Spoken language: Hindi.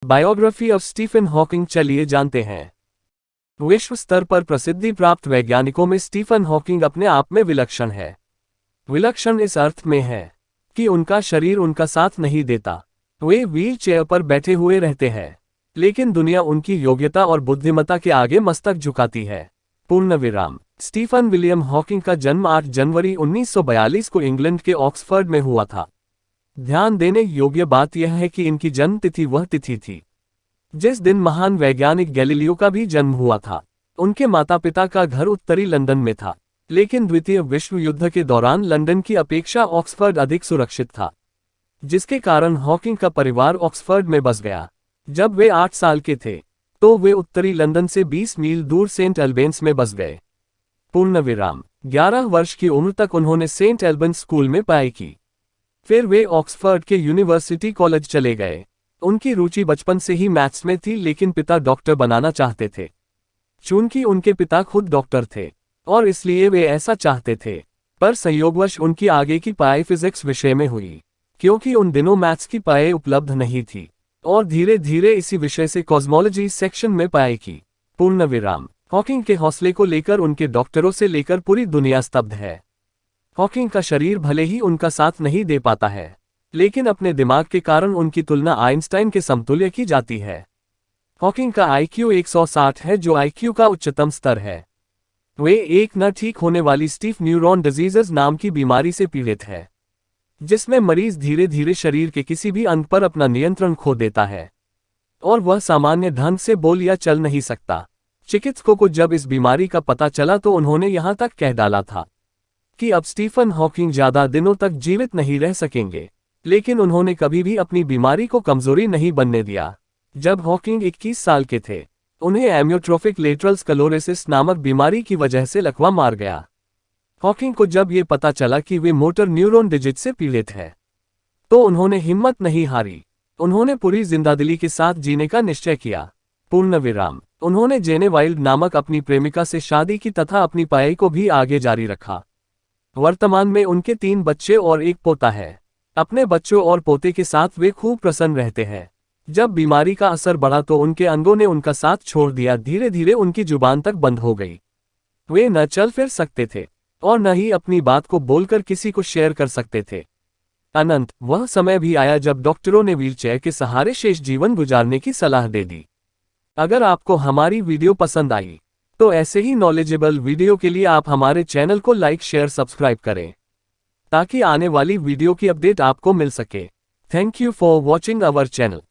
Biography of Stephen Hawking. चलिए जानते हैं। विश्व स्तर पर प्रसिद्धि प्राप्त वैज्ञानिकों में स्टीफन हॉकिंग अपने आप में विलक्षण है। विलक्षण इस अर्थ में है कि उनका शरीर उनका साथ नहीं देता। वे व्हील चेयर पर बैठे हुए रहते हैं, लेकिन दुनिया उनकी योग्यता और बुद्धिमत्ता के आगे मस्तक झुकाती है। पूर्ण विराम। स्टीफन विलियम हॉकिंग का जन्म 8 जनवरी 1942 को इंग्लैंड के ऑक्सफोर्ड में हुआ था। ध्यान देने योग्य बात यह है कि इनकी जन्म तिथि वह तिथि थी जिस दिन महान वैज्ञानिक गैलीलियो का भी जन्म हुआ था। उनके माता पिता का घर उत्तरी लंदन में था, लेकिन द्वितीय विश्व युद्ध के दौरान लंदन की अपेक्षा ऑक्सफोर्ड अधिक सुरक्षित था, जिसके कारण हॉकिंग का परिवार ऑक्सफोर्ड में बस गया। जब वे 8 साल के थे तो वे उत्तरी लंदन से 20 मील दूर सेंट एल्बेंस में बस गए। पूर्ण विराम। 11 वर्ष की उम्र तक उन्होंने सेंट एल्बेंस स्कूल में पढ़ाई की। फिर वे ऑक्सफोर्ड के यूनिवर्सिटी कॉलेज चले गए। उनकी रुचि बचपन से ही मैथ्स में थी, लेकिन पिता डॉक्टर बनाना चाहते थे। चूंकि उनके पिता खुद डॉक्टर थे और इसलिए वे ऐसा चाहते थे, पर संयोगवश उनकी आगे की पढ़ाई फिजिक्स विषय में हुई, क्योंकि उन दिनों मैथ्स की पढ़ाई उपलब्ध नहीं थी, और धीरे धीरे इसी विषय से कॉस्मोलॉजी सेक्शन में पढ़ाई की। पूर्ण विराम। हॉकिंग के हौसले को लेकर उनके डॉक्टरों से लेकर पूरी दुनिया स्तब्ध है। हॉकिंग का शरीर भले ही उनका साथ नहीं दे पाता है, लेकिन अपने दिमाग के कारण उनकी तुलना आइंस्टाइन के समतुल्य की जाती है। हॉकिंग का IQ 160 है, जो IQ का उच्चतम स्तर है। वे एक न ठीक होने वाली स्टीफ न्यूरॉन डिजीजेज नाम की बीमारी से पीड़ित है, जिसमें मरीज धीरे धीरे शरीर के किसी भी अंग पर अपना नियंत्रण खो देता है और वह सामान्य ढंग से बोल या चल नहीं सकता। चिकित्सकों को जब इस बीमारी का पता चला तो उन्होंने यहां तक कह डाला था कि अब स्टीफन हॉकिंग ज्यादा दिनों तक जीवित नहीं रह सकेंगे, लेकिन उन्होंने कभी भी अपनी बीमारी को कमजोरी नहीं बनने दिया। जब हॉकिंग 21 साल के थे, उन्हें एमियोट्रोफिक लेटरल स्क्लेरोसिस नामक बीमारी की वजह से लकवा मार गया। हॉकिंग को जब ये पता चला कि वे मोटर न्यूरॉन डिजीज से पीड़ित है, तो उन्होंने हिम्मत नहीं हारी। उन्होंने पूरी जिंदादिली के साथ जीने का निश्चय किया। पूर्ण विराम। उन्होंने जेने वाइल्ड नामक अपनी प्रेमिका से शादी की तथा अपनी पढ़ाई को भी आगे जारी रखा। वर्तमान में उनके 3 बच्चे और एक पोता है। अपने बच्चों और पोते के साथ वे खूब प्रसन्न रहते हैं। जब बीमारी का असर बढ़ा तो उनके अंगों ने उनका साथ छोड़ दिया। धीरे धीरे उनकी जुबान तक बंद हो गई। वे न चल फिर सकते थे और न ही अपनी बात को बोलकर किसी को शेयर कर सकते थे। अनंत वह समय भी आया जब डॉक्टरों ने व्हीलचेयर के सहारे शेष जीवन गुजारने की सलाह दे दी। अगर आपको हमारी वीडियो पसंद आई तो ऐसे ही नॉलेजेबल वीडियो के लिए आप हमारे चैनल को लाइक शेयर सब्सक्राइब करें, ताकि आने वाली वीडियो की अपडेट आपको मिल सके। Thank you for watching our channel.